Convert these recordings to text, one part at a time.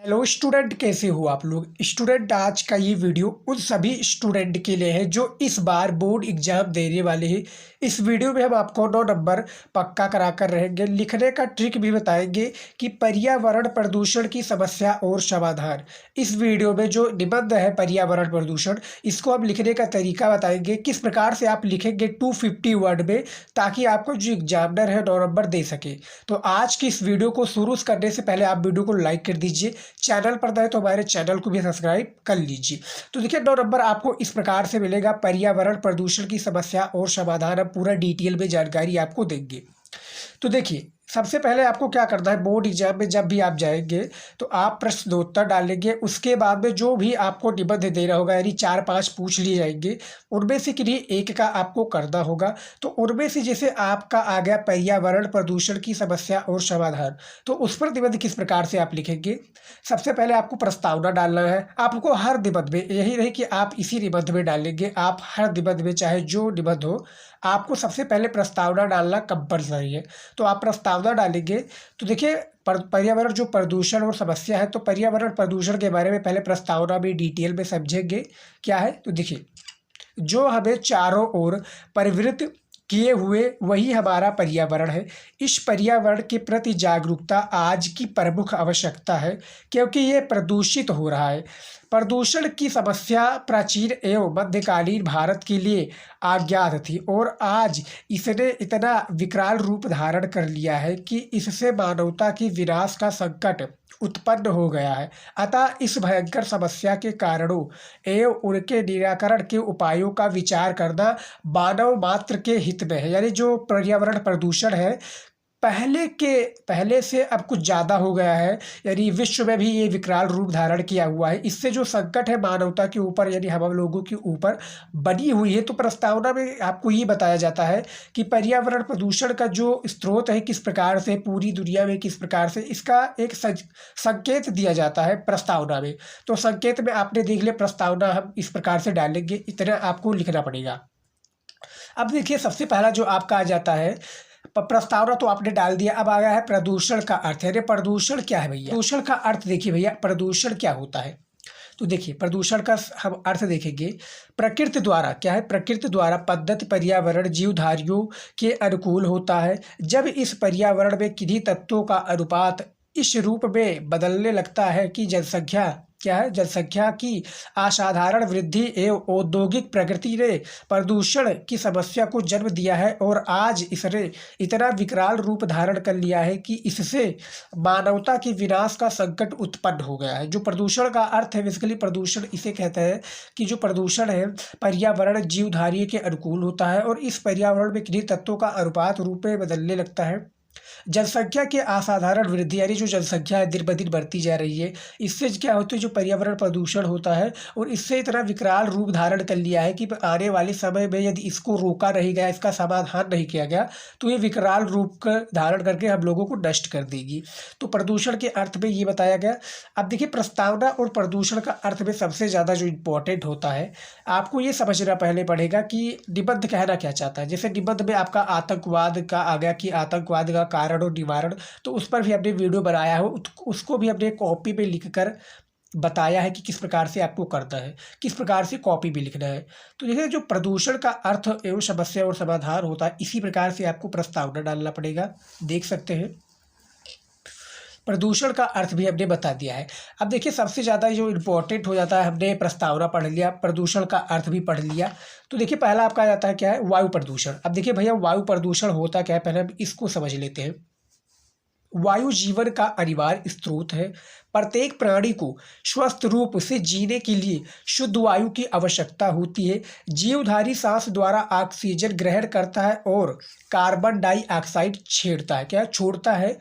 Hello student, कैसे हो आप लोग। स्टूडेंट, आज का ये वीडियो उन सभी स्टूडेंट के लिए है जो इस बार बोर्ड एग्जाम देने वाले हैं। इस वीडियो में हम आपको 9 नंबर पक्का करा कर रहेंगे। लिखने का ट्रिक भी बताएंगे कि पर्यावरण प्रदूषण की समस्या और समाधान। इस वीडियो में जो निबंध है पर्यावरण प्रदूषण, इसको हम लिखने का तरीका बताएंगे, किस प्रकार से आप लिखेंगे 250 वर्ड में, ताकि आपको जो एग्जामिनर है 9 नंबर दे सके। तो आज की इस वीडियो को शुरू करने से पहले आप वीडियो को लाइक कर दीजिए, चैनल पर नए तो हमारे चैनल को भी सब्सक्राइब कर लीजिए। तो देखिए 9 नंबर आपको इस प्रकार से मिलेगा, पर्यावरण प्रदूषण की समस्या और समाधान। हम पूरा डिटेल में जानकारी आपको देंगे। तो देखिए सबसे पहले आपको क्या करना है, बोर्ड एग्जाम में जब भी आप जाएंगे तो आप प्रश्नोत्तर डालेंगे। उसके बाद में जो भी आपको निबंध दे रहा होगा, यानी 4-5 पूछ लिए जाएंगे, उनमें से किन्हीं एक का आपको करना होगा। तो उनमें से जैसे आपका आ गया पर्यावरण प्रदूषण की समस्या और समाधान, तो उस पर निबंध किस प्रकार से आप लिखेंगे। सबसे पहले आपको प्रस्तावना डालना है। आपको हर निबंध में, यही नहीं कि आप इसी निबंध में डालेंगे, आप हर निबंध में चाहे जो निबंध हो, आपको सबसे पहले प्रस्तावना डालना कंपलसरी है। तो आप प्रस्तावना डालेंगे। तो देखिए पर्यावरण जो प्रदूषण और समस्या है, तो पर्यावरण प्रदूषण के बारे में पहले प्रस्तावना में डिटेल में समझेंगे क्या है। तो देखिए, जो हमें चारों ओर परिवृत किए हुए वही हमारा पर्यावरण है। इस पर्यावरण के प्रति जागरूकता आज की प्रमुख आवश्यकता है, क्योंकि ये प्रदूषित हो रहा है। प्रदूषण की समस्या प्राचीन एवं मध्यकालीन भारत के लिए अज्ञात थी, और आज इसने इतना विकराल रूप धारण कर लिया है कि इससे मानवता की विनाश का संकट उत्पन्न हो गया है। अतः इस भयंकर समस्या के कारणों एवं उनके निराकरण के उपायों का विचार करना मानव मात्र के हित में है। यानी जो पर्यावरण प्रदूषण है, पहले से अब कुछ ज़्यादा हो गया है। यानी विश्व में भी ये विकराल रूप धारण किया हुआ है। इससे जो संकट है मानवता के ऊपर, यानी हम लोगों के ऊपर बनी हुई है। तो प्रस्तावना में आपको ये बताया जाता है कि पर्यावरण प्रदूषण का जो स्रोत है, किस प्रकार से पूरी दुनिया में, किस प्रकार से इसका एक संकेत दिया जाता है प्रस्तावना में। तो संकेत में आपने देख लिया, प्रस्तावना हम इस प्रकार से डालेंगे, इतना आपको लिखना पड़ेगा। अब देखिए सबसे पहला जो आपका आ जाता है, प्रस्तावना तो आपने डाल दिया। अब आ गया है प्रदूषण का अर्थ। अरे प्रदूषण क्या है भैया, प्रदूषण का अर्थ देखिए भैया, प्रदूषण क्या होता है। तो देखिए प्रदूषण का हम अर्थ देखेंगे, प्रकृति द्वारा क्या है, प्रकृति द्वारा पद्धति पर्यावरण जीवधारियों के अनुकूल होता है। जब इस पर्यावरण में किन्हीं तत्वों का अनुपात इस रूप में बदलने लगता है कि जनसंख्या क्या है, जनसंख्या की असाधारण वृद्धि एवं औद्योगिक प्रगति ने प्रदूषण की समस्या को जन्म दिया है, और आज इसने इतना विकराल रूप धारण कर लिया है कि इससे मानवता की विनाश का संकट उत्पन्न हो गया है। जो प्रदूषण का अर्थ है, बेसिकली प्रदूषण इसे कहते हैं कि जो प्रदूषण है पर्यावरण जीवधारी के अनुकूल होता है, और इस पर्यावरण में किन्हीं तत्वों का अनुपात रूप में बदलने लगता है। जनसंख्या की असाधारण वृद्धि, यानी जो जनसंख्या है दिन ब दिन बढ़ती जा रही है, इससे क्या होता है, जो पर्यावरण प्रदूषण होता है, और इससे इतना विकराल रूप धारण कर लिया है कि आने वाले समय में यदि इसको रोका नहीं गया, इसका समाधान नहीं किया गया, तो ये विकराल रूप का धारण करके हम लोगों को नष्ट कर देगी। तो प्रदूषण के अर्थ में ये बताया गया। अब देखिए प्रस्तावना और प्रदूषण का अर्थ में सबसे ज़्यादा जो इम्पोर्टेंट होता है, आपको ये समझना पहले पड़ेगा कि निबंध कहना क्या चाहता है। जैसे निबंध में आपका आतंकवाद का आ गया कि आतंकवाद का कारण और निवारण, तो उस पर भी हमने वीडियो बनाया है, उसको भी हमने कॉपी पे लिखकर बताया है कि किस प्रकार से आपको करना है, किस प्रकार से कॉपी भी लिखना है। तो देखिए जो प्रदूषण का अर्थ एवं समस्या और समाधान होता है, इसी प्रकार से आपको प्रस्तावना डालना पड़ेगा। देख सकते हैं प्रदूषण का अर्थ भी हमने बता दिया है। अब देखिए सबसे ज़्यादा जो इम्पोर्टेंट हो जाता है, हमने प्रस्तावना पढ़ लिया, प्रदूषण का अर्थ भी पढ़ लिया। तो देखिए पहला आपका आ जाता है क्या है, वायु प्रदूषण। अब देखिए भैया वायु प्रदूषण होता क्या है, पहले हम इसको समझ लेते हैं। वायु जीवन का अनिवार्य स्रोत है। प्रत्येक प्राणी को स्वस्थ रूप से जीने के लिए शुद्ध वायु की आवश्यकता होती है। जीवधारी सांस द्वारा ऑक्सीजन ग्रहण करता है और कार्बन डाइऑक्साइड छेड़ता है, क्या छोड़ता है।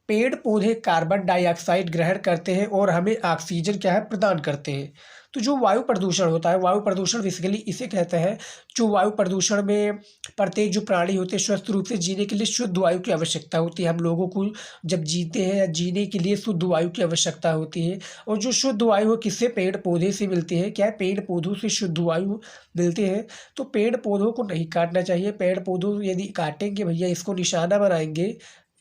पेड़ पौधे कार्बन डाइऑक्साइड ग्रहण करते हैं और हमें ऑक्सीजन क्या है, प्रदान करते हैं। तो जो वायु प्रदूषण होता है, वायु प्रदूषण बेसिकली इसे कहते हैं। जो वायु प्रदूषण में प्रत्येक जो प्राणी होते हैं, स्वस्थ रूप से जीने के लिए शुद्ध वायु की आवश्यकता होती है। हम लोगों को जब जीते हैं या जीने के लिए शुद्ध वायु की आवश्यकता होती है। और जो शुद्ध वायु है किससे, पेड़ पौधे से मिलती है। क्या है, पेड़ पौधों से शुद्ध वायु मिलते हैं। तो पेड़ पौधों को नहीं काटना चाहिए। पेड़ पौधों यदि काटेंगे भैया, इसको निशाना बनाएंगे,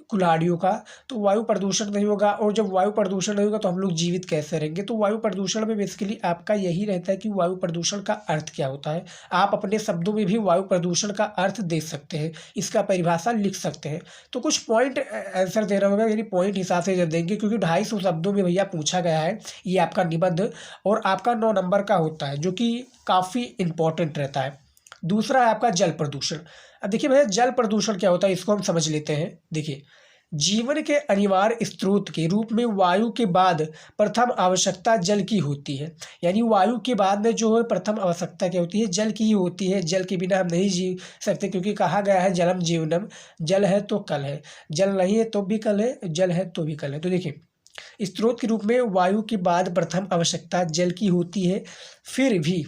कुल्हाड़ियों का, तो वायु प्रदूषण नहीं होगा। और जब वायु प्रदूषण नहीं होगा तो हम लोग जीवित कैसे रहेंगे। तो वायु प्रदूषण में बेसिकली आपका यही रहता है कि वायु प्रदूषण का अर्थ क्या होता है। आप अपने शब्दों में भी वायु प्रदूषण का अर्थ दे सकते हैं, इसका परिभाषा लिख सकते हैं। तो कुछ पॉइंट आंसर देना होगा, यानी पॉइंट हिसाब से जब देंगे, क्योंकि 250 शब्दों में भैया पूछा गया है ये आपका निबंध, और आपका 9 नंबर का होता है, जो कि काफ़ी इंपॉर्टेंट रहता है। दूसरा है आपका जल प्रदूषण। अब देखिए भैया, जल प्रदूषण क्या होता है, इसको हम समझ लेते हैं। देखिए, जीवन के अनिवार्य स्रोत के रूप में वायु के बाद प्रथम आवश्यकता जल की होती है। यानी वायु के बाद में जो है प्रथम आवश्यकता क्या होती है, जल की ही होती है। जल के बिना हम नहीं जी सकते, क्योंकि कहा गया है जलम जीवनम, जल है तो कल है, जल नहीं है तो भी कल है, जल है तो भी कल है। तो देखिए, स्रोत के रूप में वायु के बाद प्रथम आवश्यकता जल की होती है। फिर भी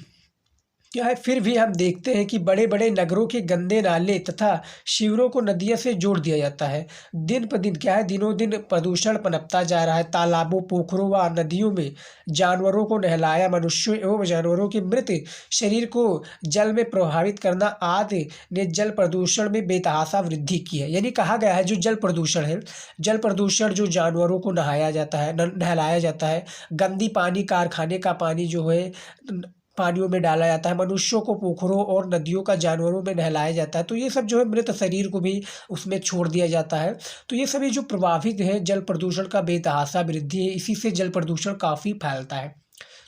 क्या है, फिर भी हम देखते हैं कि बड़े बड़े नगरों के गंदे नाले तथा शिविरों को नदियों से जोड़ दिया जाता है। दिन पर दिन क्या है, दिनों दिन प्रदूषण पनपता जा रहा है। तालाबों, पोखरों व नदियों में जानवरों को नहलाया, मनुष्यों एवं जानवरों के मृत शरीर को जल में प्रभावित करना आदि ने जल प्रदूषण में बेतहाशा वृद्धि की है। यानी कहा गया है जो जल प्रदूषण है, जल प्रदूषण जो जानवरों को नहाया जाता है, नहलाया जाता है, गंदी पानी, कारखाने का पानी जो है पानियों में डाला जाता है, मनुष्यों को पोखरों और नदियों का जानवरों में नहलाया जाता है, तो ये सब जो है मृत शरीर को भी उसमें छोड़ दिया जाता है। तो ये सभी जो प्रभावित है जल प्रदूषण का बेतहाशा वृद्धि है, इसी से जल प्रदूषण काफ़ी फैलता है।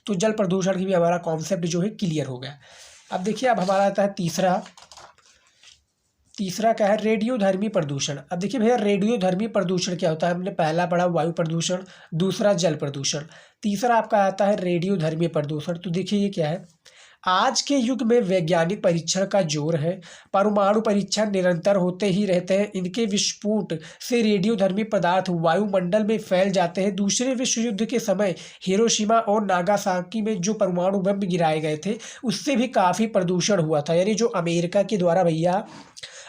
तो जल प्रदूषण की भी हमारा कॉन्सेप्ट जो है क्लियर हो गया। अब देखिए, अब हमारा आता है तीसरा क्या है, रेडियोधर्मी प्रदूषण। अब देखिए भैया, रेडियोधर्मी प्रदूषण क्या होता है, हमने पहला पढ़ा वायु प्रदूषण, दूसरा जल प्रदूषण, तीसरा आपका आता है रेडियोधर्मी प्रदूषण। तो देखिए ये क्या है, आज के युग में वैज्ञानिक परीक्षण का जोर है। परमाणु परीक्षण निरंतर होते ही रहते हैं। इनके विस्फोट से रेडियोधर्मी पदार्थ वायुमंडल में फैल जाते हैं। दूसरे विश्व युद्ध के समय हिरोशिमा और नागासाकी में जो परमाणु बम गिराए गए थे, उससे भी काफ़ी प्रदूषण हुआ था। यानी जो अमेरिका के द्वारा भैया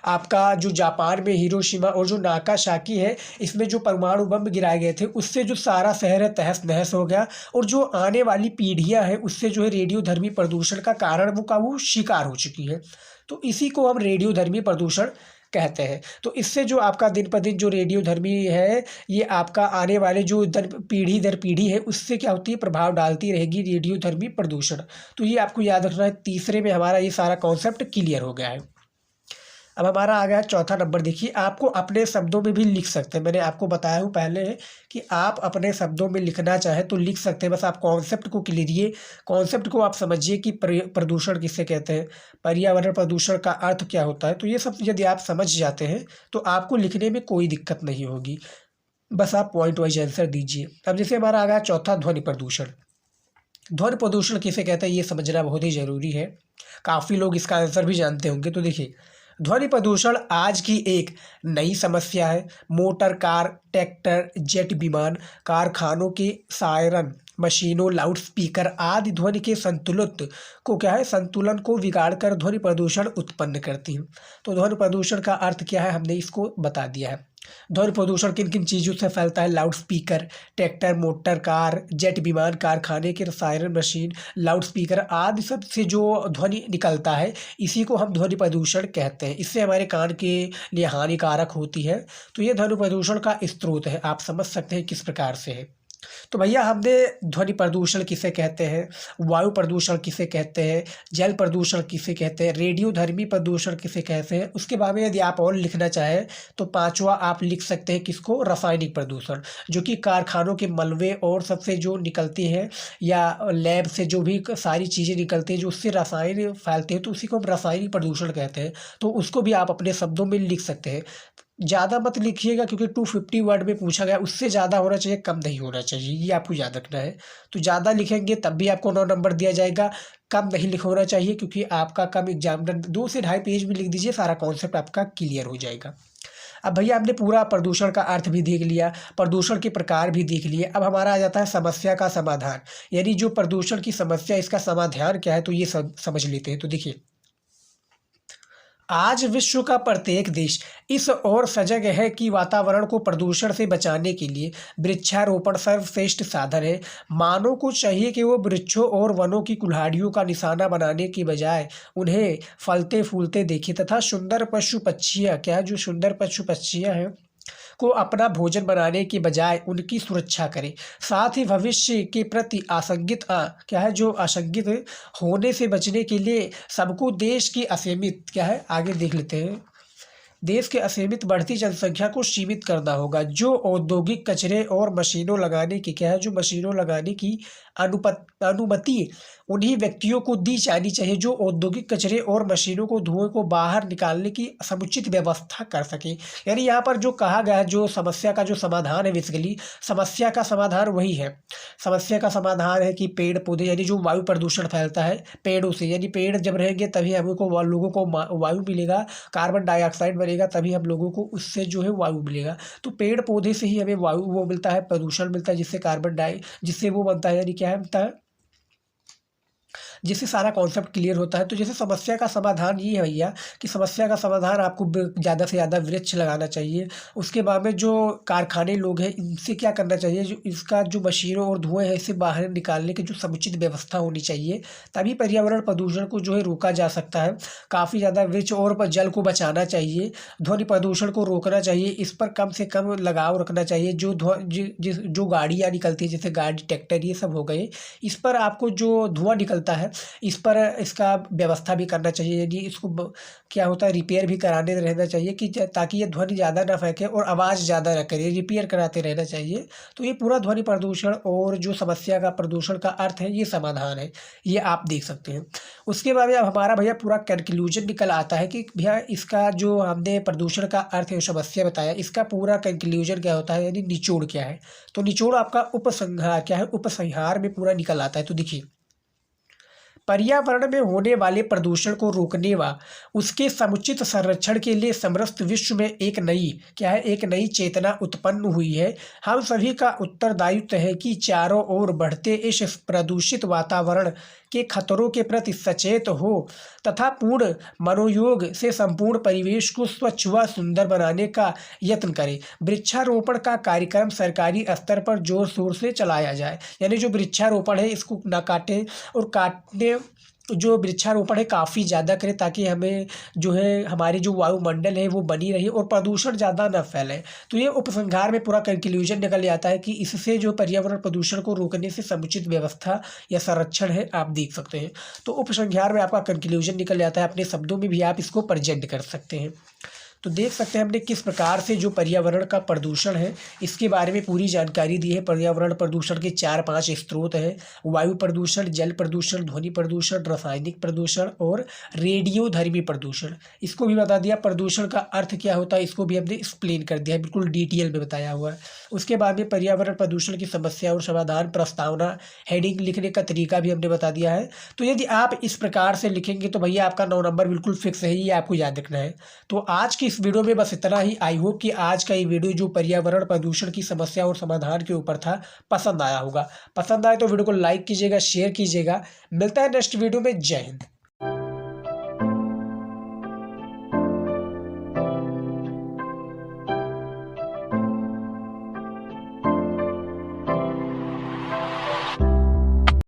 आपका जो जापान में हिरोशिमा और जो नागासाकी है, इसमें जो परमाणु बम गिराए गए थे, उससे जो सारा शहर है तहस नहस हो गया। और जो आने वाली पीढ़ियां हैं, उससे जो है रेडियोधर्मी प्रदूषण का कारण वो शिकार हो चुकी है। तो इसी को हम रेडियोधर्मी प्रदूषण कहते हैं। तो इससे जो आपका दिन पर दिन जो रेडियोधर्मी है, ये आपका आने वाले जो पीढ़ी दर पीढ़ी है, उससे क्या होती है, प्रभाव डालती रहेगी रेडियोधर्मी प्रदूषण। तो ये आपको याद रखना है। तीसरे में हमारा ये सारा कॉन्सेप्ट क्लियर हो गया है। अब हमारा आ गया चौथा नंबर। देखिए, आपको अपने शब्दों में भी लिख सकते हैं। मैंने आपको बताया हूँ पहले कि आप अपने शब्दों में लिखना चाहे तो लिख सकते हैं। बस आप कॉन्सेप्ट को क्लियर, कॉन्सेप्ट को आप समझिए कि प्रदूषण किसे कहते हैं, पर्यावरण प्रदूषण का अर्थ क्या होता है। तो ये सब यदि आप समझ जाते हैं तो आपको लिखने में कोई दिक्कत नहीं होगी। बस आप पॉइंट वाइज आंसर दीजिए। अब जैसे हमारा आ गया चौथा, ध्वनि प्रदूषण। ध्वनि प्रदूषण किसे कहते हैं ये समझना बहुत ही ज़रूरी है। काफ़ी लोग इसका आंसर भी जानते होंगे। तो देखिए, ध्वनि प्रदूषण आज की एक नई समस्या है। मोटर कार, ट्रैक्टर, जेट विमान, कारखानों के सायरन, मशीनों, लाउडस्पीकर आदि ध्वनि के संतुलन को बिगाड़कर ध्वनि प्रदूषण उत्पन्न करती हैं। तो ध्वनि प्रदूषण का अर्थ क्या है, हमने इसको बता दिया है। ध्वनि प्रदूषण किन किन चीज़ों से फैलता है, loudspeaker, tractor, motor car, jet विमान, कारखाने के सायरन मशीन, लाउडस्पीकर आदि सब से जो ध्वनि निकलता है, इसी को हम ध्वनि प्रदूषण कहते हैं। इससे हमारे कान के लिए हानिकारक होती है। तो ये ध्वनि प्रदूषण का स्रोत है। आप समझ सकते हैं किस प्रकार से है। तो भैया, हमने ध्वनि प्रदूषण किसे कहते हैं, वायु प्रदूषण किसे कहते हैं, जल प्रदूषण किसे कहते हैं, रेडियोधर्मी प्रदूषण किसे कहते हैं, उसके बारे में यदि आप और लिखना चाहें तो पांचवा आप लिख सकते हैं किसको, रासायनिक प्रदूषण, जो कि कारखानों के मलबे और सबसे जो निकलती है, या लैब से जो भी सारी चीज़ें निकलती हैं जो उससे रसायन फैलते हैं, तो उसी को हम रासायनिक प्रदूषण कहते हैं। तो उसको भी आप अपने शब्दों में लिख सकते हैं। ज़्यादा मत लिखिएगा, क्योंकि 250 वर्ड में पूछा गया, उससे ज़्यादा होना चाहिए, कम नहीं होना चाहिए, ये आपको याद रखना है। तो ज़्यादा लिखेंगे तब भी आपको 9 नंबर दिया जाएगा, कम नहीं लिखना चाहिए, क्योंकि आपका कम एग्जामिनर 2 से ढाई पेज में लिख दीजिए, सारा कॉन्सेप्ट आपका क्लियर हो जाएगा। अब भैया, हमने पूरा प्रदूषण का अर्थ भी देख लिया, प्रदूषण के प्रकार भी देख लिए। अब हमारा आ जाता है समस्या का समाधान, यानी जो प्रदूषण की समस्या, इसका समाधान क्या है, तो ये सब समझ लेते हैं। तो देखिए, आज विश्व का प्रत्येक देश इस ओर सजग है कि वातावरण को प्रदूषण से बचाने के लिए वृक्षारोपण सर्वश्रेष्ठ साधन है। मानव को चाहिए कि वो वृक्षों और वनों की कुल्हाड़ियों का निशाना बनाने की बजाय उन्हें फलते फूलते देखे, तथा सुंदर पशु पक्षियाँ, क्या जो सुंदर पशु पक्षियाँ हैं, को अपना भोजन बनाने के बजाय उनकी सुरक्षा करें। साथ ही भविष्य के प्रति आशंकित होने से बचने के लिए सबको देश की असीमित आगे देख लेते हैं। देश के असीमित बढ़ती जनसंख्या को सीमित करना होगा। जो औद्योगिक कचरे और मशीनों लगाने की जो मशीनों लगाने की अनुमति उन्हीं व्यक्तियों को दी जानी चाहिए जो औद्योगिक कचरे और मशीनों को धुएं को बाहर निकालने की समुचित व्यवस्था कर सकें। यानी यहाँ पर जो कहा गया जो समस्या का जो समाधान है, बेसिकली समस्या का समाधान वही है। समस्या का समाधान है कि पेड़ पौधे, यानी जो वायु प्रदूषण फैलता है पेड़ों से, यानी पेड़ जब रहेंगे तभी हमको लोगों को वायु मिलेगा, कार्बन डाइऑक्साइड बनेगा, तभी हम लोगों को उससे जो है वायु मिलेगा। तो पेड़ पौधे से ही हमें वायु वो मिलता है, प्रदूषण मिलता है, जिससे वो बनता है, यानी क्या बनता है, जिससे सारा कॉन्सेप्ट क्लियर होता है। तो जैसे समस्या का समाधान ये है भैया कि समस्या का समाधान आपको ज़्यादा से ज़्यादा वृक्ष लगाना चाहिए। उसके बाद में जो कारखाने लोग हैं इनसे क्या करना चाहिए, जो इसका जो मशीनों और धुएँ है इसे बाहर निकालने की जो समुचित व्यवस्था होनी चाहिए, तभी पर्यावरण प्रदूषण को जो है रोका जा सकता है। काफ़ी ज़्यादा वृक्ष और जल को बचाना चाहिए, ध्वनि प्रदूषण को रोकना चाहिए, इस पर कम से कम लगाव रखना चाहिए। जो गाड़ियाँ निकलती है जैसे गाड़ी ट्रैक्टर ये सब हो गए, इस पर आपको जो धुआं निकलता है इस पर इसका व्यवस्था भी करना चाहिए। यदि इसको क्या होता है रिपेयर भी कराने रहना चाहिए कि ताकि ये ध्वनि ज़्यादा ना फेंके और आवाज़ ज़्यादा ना करे, रिपेयर कराते रहना चाहिए। तो ये पूरा ध्वनि प्रदूषण और जो समस्या का प्रदूषण का अर्थ है ये समाधान है, ये आप देख सकते हैं। उसके बाद अब हमारा भैया पूरा कंक्लूजन निकल आता है कि भैया इसका जो हमने प्रदूषण का अर्थ है समस्या बताया, इसका पूरा कंक्लूजन क्या होता है, यानी निचोड़ क्या है। तो निचोड़ आपका उपसंहार क्या है, उपसंहार में पूरा निकल आता है। तो देखिए, पर्यावरण में होने वाले प्रदूषण को रोकने व उसके समुचित संरक्षण के लिए समस्त विश्व में एक नई चेतना उत्पन्न हुई है। हम सभी का उत्तरदायित्व है कि चारों ओर बढ़ते इस प्रदूषित वातावरण के खतरों के प्रति सचेत हो तथा पूर्ण मनोयोग से संपूर्ण परिवेश को स्वच्छ व सुंदर बनाने का यत्न करें। वृक्षारोपण का कार्यक्रम सरकारी स्तर पर जोर शोर से चलाया जाए, यानी जो वृक्षारोपण है इसको ना काटें और काटने जो वृक्षारोपण है काफ़ी ज़्यादा करें ताकि हमें जो है हमारी जो वायुमंडल है वो बनी रहे और प्रदूषण ज़्यादा ना फैले। तो ये उपसंहार में पूरा कंक्लूजन निकल आता है कि इससे जो पर्यावरण प्रदूषण को रोकने से समुचित व्यवस्था या संरक्षण है, आप देख सकते हैं। तो उपसंहार में आपका कंक्लूजन निकल आता है, अपने शब्दों में भी आप इसको प्रेजेंट कर सकते हैं। तो देख सकते हैं हमने किस प्रकार से जो पर्यावरण का प्रदूषण है इसके बारे में पूरी जानकारी दी है। पर्यावरण प्रदूषण के 4-5 स्रोत हैं, वायु प्रदूषण, जल प्रदूषण, ध्वनि प्रदूषण, रासायनिक प्रदूषण और रेडियोधर्मी प्रदूषण। इसको भी बता दिया, प्रदूषण का अर्थ क्या होता है इसको भी हमने एक्सप्लेन कर दिया है, बिल्कुल डिटेल में बताया हुआ है। उसके बाद में पर्यावरण प्रदूषण की समस्या और समाधान प्रस्तावना हेडिंग लिखने का तरीका भी हमने बता दिया है। तो यदि आप इस प्रकार से लिखेंगे तो भैया आपका 9 नंबर बिल्कुल फिक्स है, ये आपको याद रखना है। तो आज की इस वीडियो में बस इतना ही। आई होप कि आज का ये वीडियो जो पर्यावरण प्रदूषण की समस्या और समाधान के ऊपर था पसंद आया होगा। पसंद आए तो वीडियो को लाइक कीजिएगा, शेयर कीजिएगा। मिलता है नेक्स्ट वीडियो में। जय हिंद।